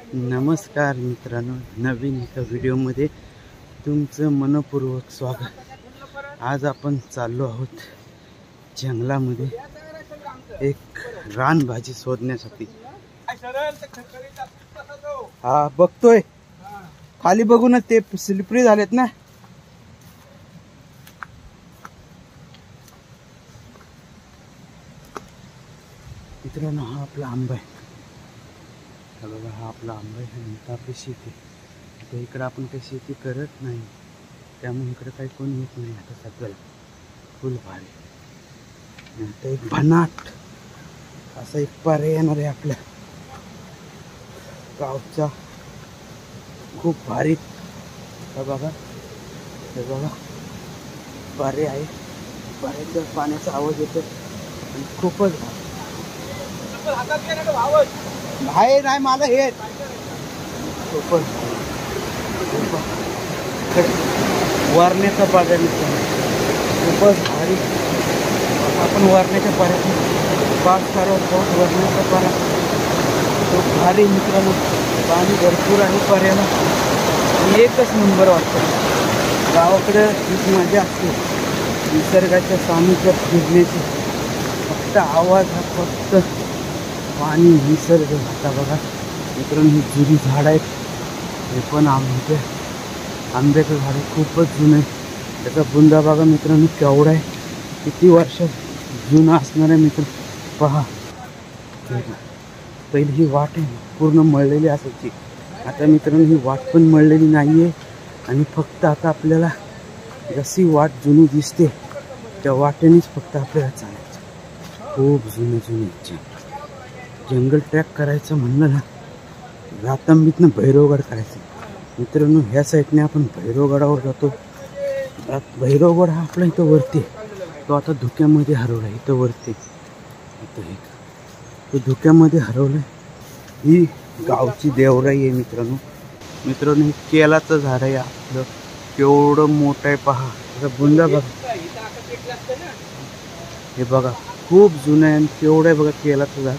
नमस्कार मित्रांनो, नवीन एका व्हिडिओमध्ये तुमचं मनपूर्वक स्वागत। आज आपण चाललो आहोत जंगलामध्ये एक रानभाजी शोधण्यासाठी। हा बघतोय, खाली बघूनच ते स्लिपरी झालेत ना। मित्रांनो हा आपला आंबा आहे, बघा हा आपला आंबा आहे आणि आपली शेती। आता इकडं आपण काही शेती करत नाही, त्यामुळे इकडं काही कोणी येत नाही आता सध्याला। फुल भारी आता एक भन्नाट असा एक पर्याय येणार आहे आपल्या गावचा, खूप भारी। बघा हे बघा पर्याय आहे, पर्यायचा पाण्याचा आवाज येतो आणि खूपच बाहेर नाही मला हे खूपच वारण्याचा बागा मित्रांनो, खूपच भारी। आपण वारण्याच्या पाण्यात बाग करत आहोत, वारण्याचा पारा खूप भारी मित्रांनो। पाणी भरपूर आहे पर्याला आणि एकच नंबर वाटतं। गावाकडे एक मजा असते निसर्गाच्या सानिध्यात फिरण्याची, फक्त आवाज हा फक्त पाणी निसर्ग। आता बघा मित्रांनो ही जुनी झाड आहेत, हे पण आंब्याचं झाड आहे, खूपच जुनं आहे। त्याचा बुंदा बघा मित्रांनो केवढा आहे, किती वर्ष जुना असणार आहे मित्र। पहा पहिली ही वाट आहे पूर्ण मळलेली असायची, आता मित्रांनो ही वाट पण मळलेली नाही आहे आणि फक्त आता आपल्याला जशी वाट जुनी दिसते त्या वाटेनेच फक्त आपल्याला चालायचं। खूप जुने जंगल ट्रॅक करायचं म्हणलं ना, रातंबीतनं भैरवगड करायचं मित्रांनो। ह्या साईडने आपण भैरवगडावर जातो। भैरवगड हा आपला इथं वरती आहे, तो आता धुक्यामध्ये हरवला। इथं वरती इथं एक तो धुक्यामध्ये हरवलं। ही गावची देवराई आहे मित्रांनो। हे केलाचं झाड आहे आपलं, केवढं मोठं आहे पहा। त्याचा बुंदा बघा, हे बघा खूप जुनं आहे आणि केवढं आहे बघा केलाचं झाड,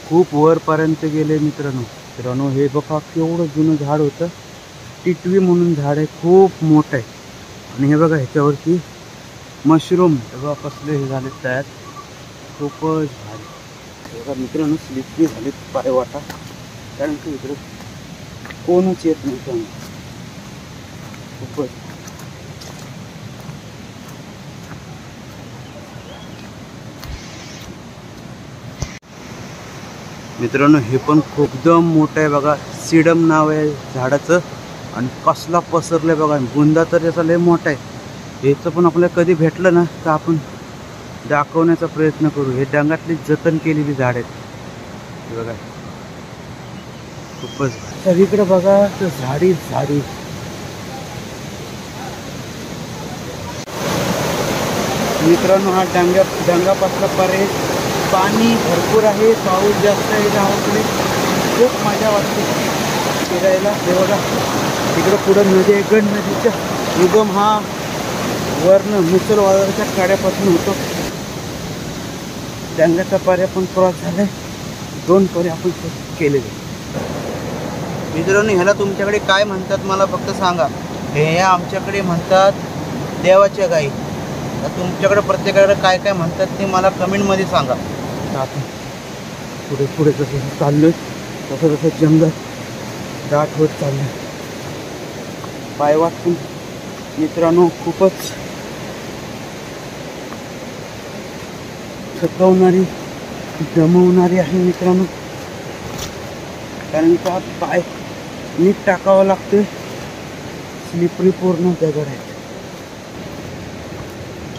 खूप वरपर्यंत गेले मित्रांनो। हे बघा केवढं जुनं झाड होतं, टिटवी म्हणून झाड आहे, खूप मोठं आहे। आणि हे बघा ह्याच्यावरती मशरूम बघा कसले हे झाले तयार, खूपच भारी। बघा मित्रांनो स्लिपरी झाले पाय वाटा, कारण की इकडे कोणच येत नाही, खूपच मित्रांनो। हे पण खूप दम मोठं आहे बघा, सिडम नाव आहे झाडाचं आणि कसला पसरलंय बघा। बुंदा तर याचा लय मोठा आहे, याचं पण आपल्याला कधी भेटलं ना तर आपण दाखवण्याचा प्रयत्न करू। हे डंगातली जतन केलेली झाड आहेत बघा, खूपच सगळीकडे बघा तर झाडी मित्रांनो। हा डंगापासला पर्याय, पाणी भरपूर आहे, पाऊस जास्त आहे गावाकडे, खूप मजा वाटते फिरायला। हे बघा तिकडं पुढं नदी आहे, गंड नदीचा उगम हा वर्ण मुसल वादळाच्या काड्यापासून होतो। डंगाचा पर्याय पण क्रॉस झालाय, 2 पर्याय आपण केलेले मित्रांनो। ह्याला तुमच्याकडे काय म्हणतात मला फक्त सांगा। हे आमच्याकडे म्हणतात देवाच्या गाई, तर तुमच्याकडे प्रत्येकाकडे काय काय म्हणतात ते मला कमेंटमध्ये सांगा। आपण पुढे जसं चाललोय तसं जंगल दाट होत चाललंय, पायवाट पण मित्रांनो खूपच थकवणारी दमवणारी आहे मित्रांनो, कारण का पाय नीट टाकावं लागते, स्लिपरी पूर्ण दगड आहेत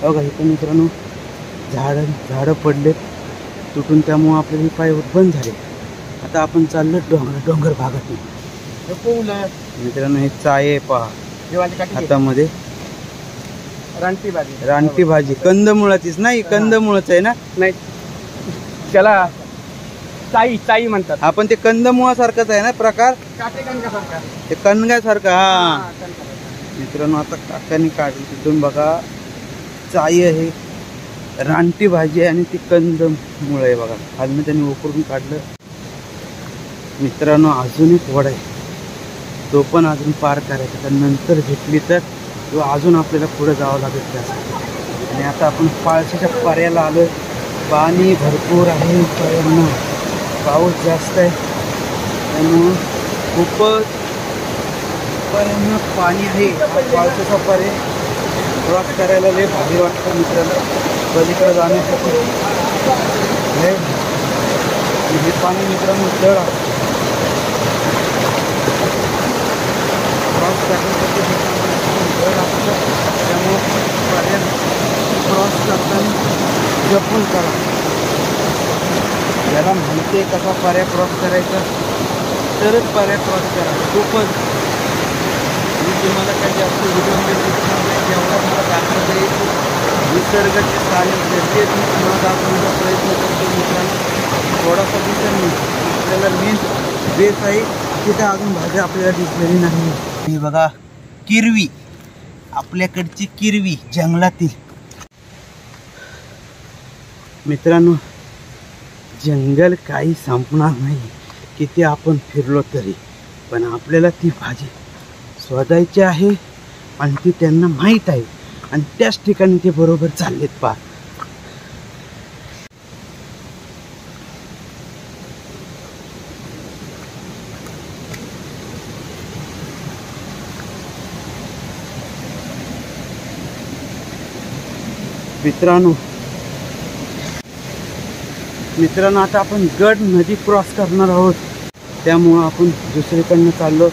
बघा इथं मित्रांनो। झाडं पडलेत तुटून, त्यामुळे आपले पाय बंद झाले। आता आपण चाललो डोंगर भागात मित्रांनो। हे चाय आहे पहा हातामध्ये, रानटी भाजी कंदमुळाचीच नाही, कंदमुळच आहे ना, नाही त्याला चाई म्हणतात। आपण ते कंदमुळासारखंच आहे ना प्रकार, ते कणग्यासारखं। हा मित्रांनो आता काकांनी काढली तिथून बघा, चाई आहे, रानटी भाजी आहे आणि ती कंदमुळ आहे बघा। खालनं त्यांनी उकरून काढलं मित्रांनो अजून एक वड आहे, तो पण अजून पार करायचा, तर नंतर भेटली तर तो अजून आपल्याला पुढे जावं लागेल त्यासाठी. आणि आता आपण पाळशीच्या पर्याला आलोय. पाणी भरपूर आहे पर्यांना, पाऊस जास्त आहे त्यामुळं खूपच पर्यांना पाणी आहे. पावसाचा पर्याय क्रॉस करायला लय भारी वाटतं मित्रांनो, पलीकडे जाण्यासाठी लय. हे पाणी मित्रांनो जड आहे, क्रॉस करण्यासाठी जड असतं, त्यामुळं पर्याय क्रॉस करताना जपून करा. याला माहिती आहे कसा पर्याय क्रॉस करायचा तरच पर्याय क्रॉस करा. खूपच मी तुम्हाला काही जास्त व्हिडिओमध्ये दिसणार नाही, जेवढा मला दाखवता येईल निसर्गाचे सानिध्य ते मी तुम्हाला दाखवण्याचा प्रयत्न करतो मित्रांनो. थोडासा दिसेल मी आपल्याला मेन बेस आहे तिथे अजून भाज्या आपल्याला दिसलेली नाही. ही बघा किरवी, आपल्याकडची किरवी जंगलातील. मित्रांनो जंगल काही संपणार नाही किती आपण फिरलो तरी, पण आपल्याला ती भाजी शोधायची आहे आणि ती त्यांना माहीत आहे आणि त्याच ठिकाणी ते बरोबर चाललेत पा. मित्रांनो आता आपण गड नदी क्रॉस करणार आहोत, त्यामुळं आपण दुसरीकडनं चाललो.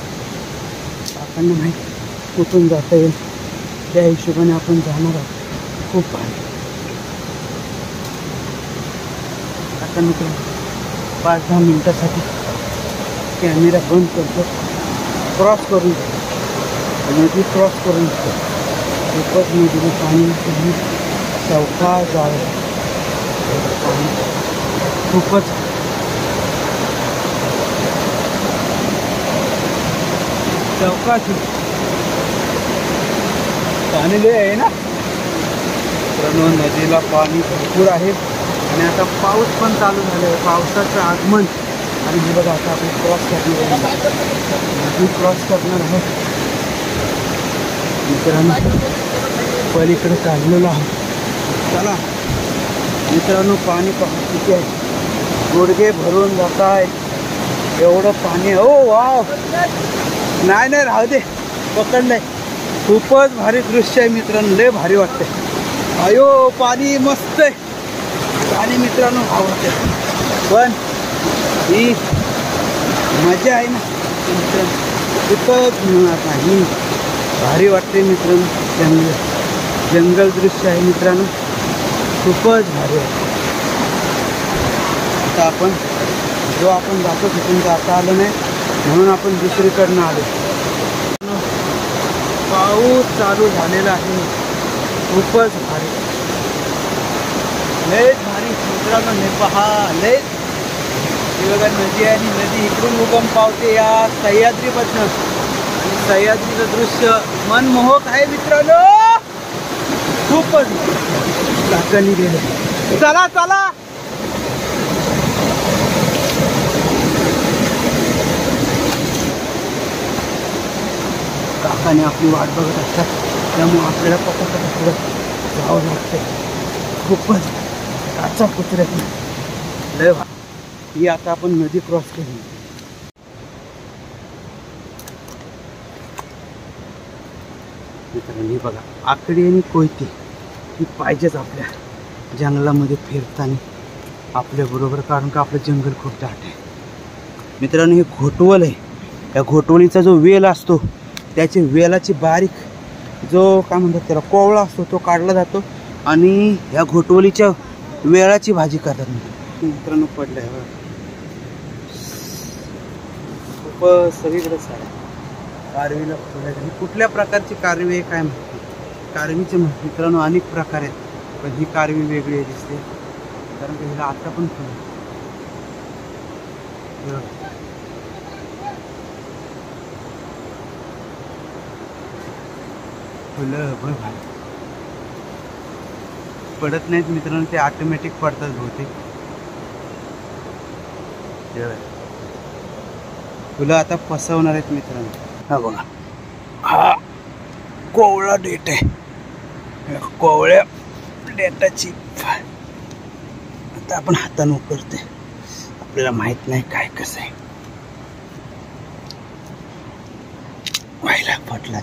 आपण माहीत कुठून जाता येईल त्या हिशोबाने आपण जाणार आहोत. खूप भारी. आता मित्रांनो 5-10 मिनिटासाठी कॅमेरा बंद करतो. क्रॉस करून नदी क्रॉस करून खूपच नदीला पाणी चौका जावं पाणी खूपच चौकाशी पाणी लय आहे ना. मित्रांनो नदीला पाणी भरपूर आहे आणि आता पाऊस पण चालू झाला आहे, पावसाचं आगमन. आणि हे बघा आता आपण क्रॉस करणार आहोत, नदी क्रॉस करणार आहोत मित्रांनो. पलीकडे चाललेलो आहोत. चला मित्रांनो पाणी किती आहे, गुडघे भरून जात आहे एवढं पाणी. ओ वाव, नाही नाही राहू दे, पकडलंय. खूपच भारी दृश्य आहे मित्रांनो, लय भारी वाटतंय. अयो पाणी मस्त आहे, पाणी मित्रांनो आवडते. पण ही मजा आहे ना मित्रांनो, खूपच मिळणार नाही. भारी वाटते मित्रांनो, जंगल दृश्य आहे मित्रांनो, खूपच भारी आहे. आता आपण जातो तिथून जाता आलं नाही म्हणून आपण दुसरीकडनं आलो. पाऊस चालू झालेला आहे, खूपच भारी, लय भारी मित्रांनो. हे पहा लय, ही बघा नदी आहे आणि नदी इकडून उगम पावते या सह्याद्रीपासून, आणि सह्याद्रीचं दृश्य मनमोहक आहे मित्रांनो. खूपच काकांनी गेले. चला चला काकाने आपली वाट बघत असतात, त्यामुळे आपल्याला पटापट पुढं जावं लागतं. खूपच काचा कुत्र्यात लय. ही आता आपण नदी क्रॉस केली. मित्रांनो बघा आकडी आणि कोयती ही पाहिजेच आपल्या जंगलामध्ये फिरताना आपल्याबरोबर, कारण का आपलं जंगल खूप दाट आहे मित्रांनो. हे घोटवल आहे, या घोटवलीचा जो वेल असतो त्याची वेलाची बारीक जो काय म्हणतात त्याला कोवळा असतो तो काढला जातो आणि ह्या घोटवलीच्या वेळाची भाजी करतात मित्रांनो. पडलं आहे खूप सगळीकडे साड्या कारवीला फुलं. कुठल्या प्रकारची कारवी आहे काय माहिती, कारवीचे मित्रांनो अनेक प्रकार आहेत, पण ही कारवी वेगळी आहे दिसते, कारण की हिला आता पण फुलं. फुलं बघ पडत नाहीत मित्रांनो, ते ऑटोमॅटिक पडतात बहुतेक. फुलं आता फसवणार आहेत मित्रांनो. हा बघा, हा कोवळा डेट आहे. या कोवळ्या डेटाची आता आपण हातानं उकरते. आपल्याला माहित नाही काय कसं आहे. व्हायला फटला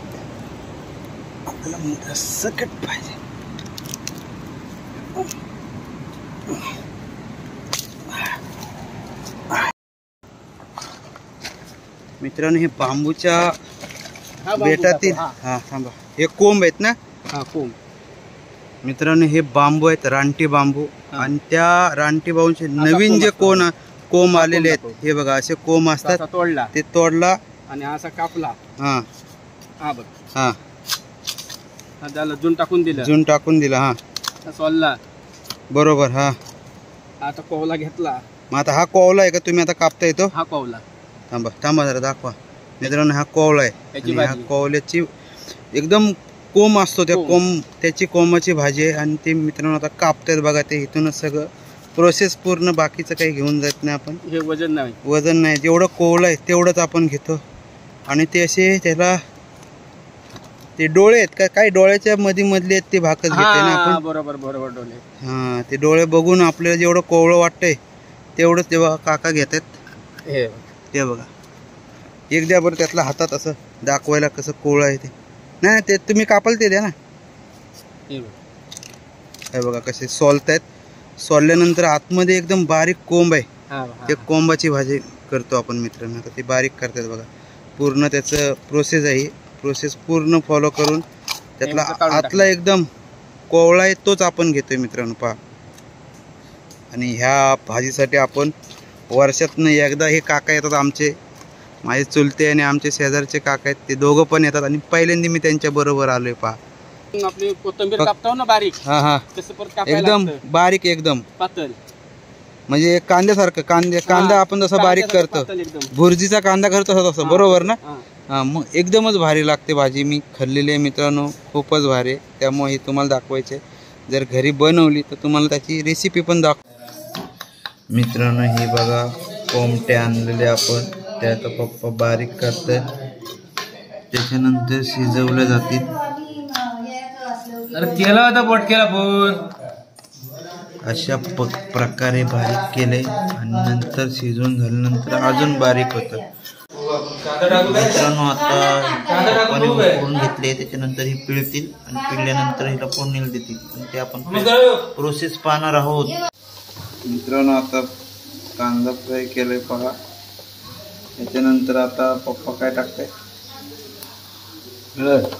आपल्याला मोठा सकट पाहिजे. मित्रांनो हे बांबूच्या बेटातील हा थांबा, हे कोंब आहेत ना. हा कोंब. मित्रांनो हे बांबू आहेत, रानटी बांबू. आणि त्या रानटी बांबूचे नवीन जे कोंब आलेले आहेत, हे बघा असे कोंब असतात. तोडला, ते तोडला आणि असा कापला. हा हा बघ, हा त्याला जून टाकून दिलं. जून टाकून दिला. हा सोलला बरोबर. हा आता कोवला घेतला. मग आता हा कोवला आहे का तुम्ही आता कापता येतो? हा कोवला. थांबा थांबा जरा दाखवा मित्रांनो. हा कोवला आहे. ह्या कोवल्याची एकदम कोंब असतो, त्या त्याची कोंबाची भाजी आहे. आणि ते मित्रांनो आता कापतात बघा. ते इथूनच सगळं प्रोसेस पूर्ण, बाकीचं काही घेऊन जात नाही आपण. हे वजन नाही. जेवढं कोवलं आहे तेवढंच आपण घेतो. आणि ते असे त्याला ते डोळे आहेत का, काही डोळ्याच्या मधले आहेत ते भाकच घेते ना आपण. बरोबर डोळे. हा ते डोळे बघून आपल्याला जेवढं कोवळं वाटतंय तेवढंच ते बघा काका घेतात. ते बघा एक द्या बरं त्यातला हातात, असं दाखवायला कसं कोवळं आहे ते. नाही ते तुम्ही कापाल ते द्या ना. हे बघा कसे सोलतायत. सोलल्यानंतर आतमध्ये एकदम बारीक कोंब आहे. ते कोंबाची भाजी करतो आपण मित्रांनो. आता ते बारीक करतात बघा. पूर्ण त्याचं प्रोसेस आहे. प्रोसेस पूर्ण फॉलो करून त्यातला आतला एकदम कोवळा आहे तोच आपण घेतोय मित्रांनो. पहा, आणि ह्या भाजीसाठी आपण वर्षातनं एकदा हे काका येतात आमचे, माझे चुलते आणि आमचे शेजारचे काका आहेत. ते दोघं पण येतात आणि पहिल्यांदा मी त्यांच्या बरोबर आलोय. पहा आपली कोथिंबीर कापतो ना बारीक. हा हा एकदम बारीक, एकदम पातळ, म्हणजे कांद्यासारखं. कांदा आपण जसा बारीक करतो, भुर्जीचा कांदा करतो तसं. बरोबर ना. हा मग एकदमच भारी लागते भाजी. मी खाल्लेली आहे मित्रांनो, खूपच भारी. त्यामुळे ही तुम्हाला दाखवायचे. जर घरी बनवली तर तुम्हाला त्याची रेसिपी पण दाखव. मित्रांनो ही बघा कोंबटे आणलेले आपण, ते आता पप्पा बारीक करतात. त्याच्यानंतर शिजवले जातील. केला होता बोटकेला फोन. अशा प्रकारे बारीक केले आणि नंतर शिजवून झाल्यानंतर अजून बारीक होतं. मित्रांनो आता पाणी उकळून घेतले, त्याच्यानंतर हे पिळतील आणि पिळल्यानंतर हिला फोडणीला देतील. आणि ते आपण प्रोसेस पाहणार आहोत. मित्रांनो आता कांदा फ्राय केलाय पहा. त्याच्यानंतर आता पप्पा काय टाकताय,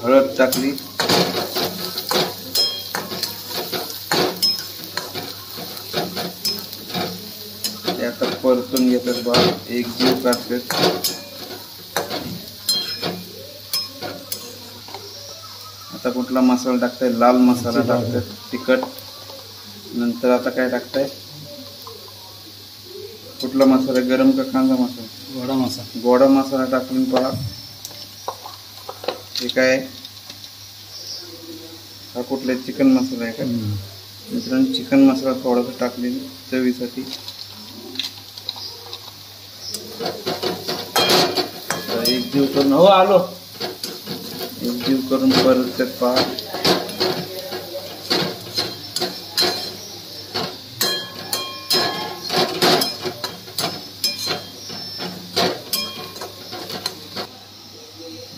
हळद टाकली. ते आता परतून घेतात बा, एक जीव काढतात. आता कुठला मसाला टाकताय, लाल मसाला टाकतात, तिखट. नंतर आता काय टाकताय, कुठला मसाला, गरम का कांदा मसाला? गोडा मसाला. गोडा मसाला टाकून पहा. हे काय, हा कुठला चिकन मसाला आहे का मित्रांनो? चिकन मसाला थोडासा टाकलेला चवीसाठी. एक जीव करून, हो आलो, एक जीव करून परत पहा.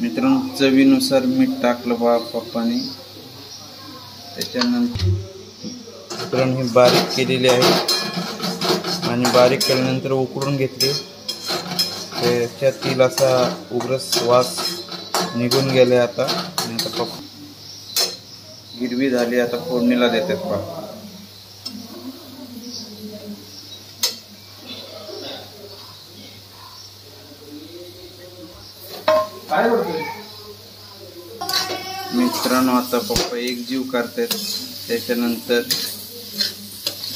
मित्रांनो चवीनुसार मीठ टाकलं बा पप्पाने. त्याच्यानंतर मित्रांनो ही बारीक केलेली आहे आणि बारीक केल्यानंतर उकडून घेतली. त्याच्यातील असा उग्र वास निघून गेले आता. आणि आता पप्पा गिरवी झाली, आता फोडणीला देतात पहा. मित्रांनो आता पप्पा एक जीव करतात. त्याच्यानंतर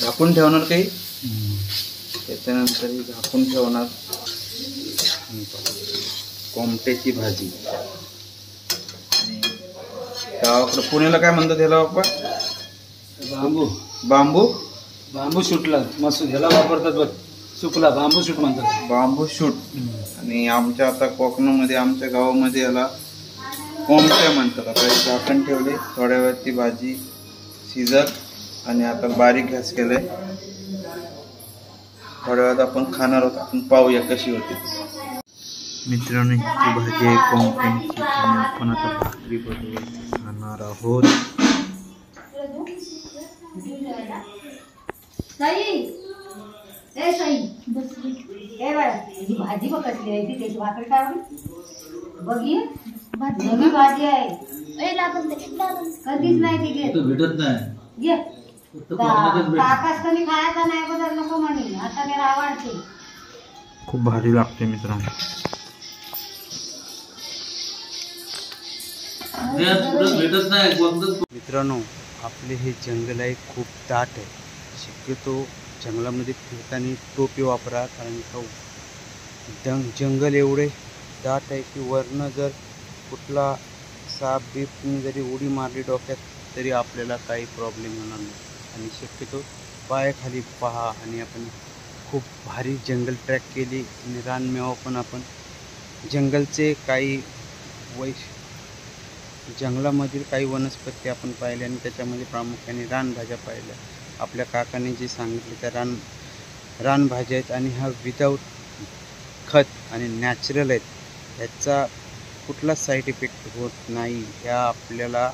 झाकून ठेवणार काही, त्याच्यानंतर झाकून ठेवणार. कोंबट्याची भाजी. आणि गावाकडे पुण्याला काय म्हणतात त्याला बाप्पा? बांबू. बांबू. बांबू सुटला मस्त ह्याला वापरतात बघ. सुकला बांबू शूट म्हणतात. बांबू शूट. आणि आमच्या आता कोकणामध्ये आमच्या गावामध्ये याला कोंबट्या म्हणतात. आता हे झाकण ठेवले, थोड्या वेळात ती भाजी शिजल आणि आता बारीक गॅस केलंय. थोड्या वेळात आपण खाणार आहोत, आपण पाहूया कशी होते. मित्रांनो, ही भाजी आहे कोंबड्यांची आणि आपण आता भाकरी बरोबर खाणार आहोत. भाजी बघ कसली आहे ती, त्याची भाकरी काय बघी भाजी भाजी आहे. कधीच नाही ती घेत, भेटत नाही. काकाच कमी खायचा नाही बदल नको म्हणे, आता मला आवडते. खूप भारी लागते मित्रांनो. भेटत नाही. मित्रांनो, आपले हे जंगल आहे खूप दाट आहे. शक्यतो जंगलामध्ये फिरताना टोपी वापरा, कारण का जंगल एवढे दाट आहे की वरनं जर कुठला साप बीपने जरी उडी मारली डोक्यात तरी आपल्याला काही प्रॉब्लेम होणार नाही. आणि शक्यतो पायाखाली पहा. आणि आपण खूप भारी जंगल ट्रॅक केली आणि रानमेवा पण आपण जंगलचे काही जंगलामधील काही वनस्पती आपण पाहिल्या आणि त्याच्यामध्ये प्रामुख्याने रानभाज्या पाहिल्या. आपल्या काकाने जे सांगितले त्या रानभाज्या आहेत आणि हा विदाऊट खत आणि नॅचरल आहेत. ह्याचा कुठलाच साईड इफेक्ट होत नाही. ह्या आपल्याला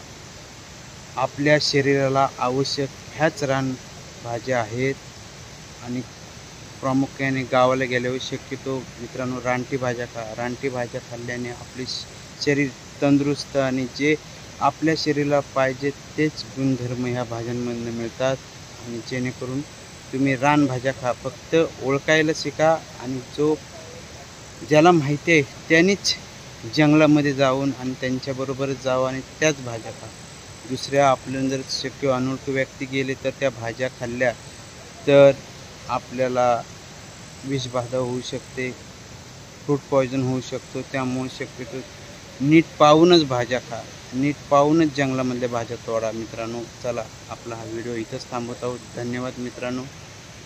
आपल्या शरीराला आवश्यक ह्याच रानभाज्या आहेत. आणि प्रामुख्याने गावाला गेल्यावर शक्यतो मित्रांनो रानटी भाज्या खा. रानटी भाज्या खाल्ल्याने आपले शरीर तंदुरुस्त आणि जे आपल्या शरीराला पाहिजे तेच गुणधर्म ह्या भाज्यांमधून मिळतात. आणि जेणेकरून तुम्ही रानभाज्या खा. फक्त ओळखायला शिका आणि ज्याला माहिती आहे त्यांनीच जंगलामध्ये जाऊन आणि त्यांच्याबरोबरच जावं आणि त्याच भाज्या खा. दुसऱ्या आपल्याला जर शक्य अनोळखी व्यक्ती गेले तर त्या भाज्या खाल्ल्या तर आपल्याला विषबाधा होऊ शकते, फ्रूट पॉयझन होऊ शकतो. त्यामुळे शक्यतो नीट पाहूनच भाज्या खा, नीट पाहूनच जंगलामधल्या भाज्या तोडा. मित्रांनो, चला आपला हा व्हिडिओ इथंच थांबवत आहोत. धन्यवाद मित्रांनो.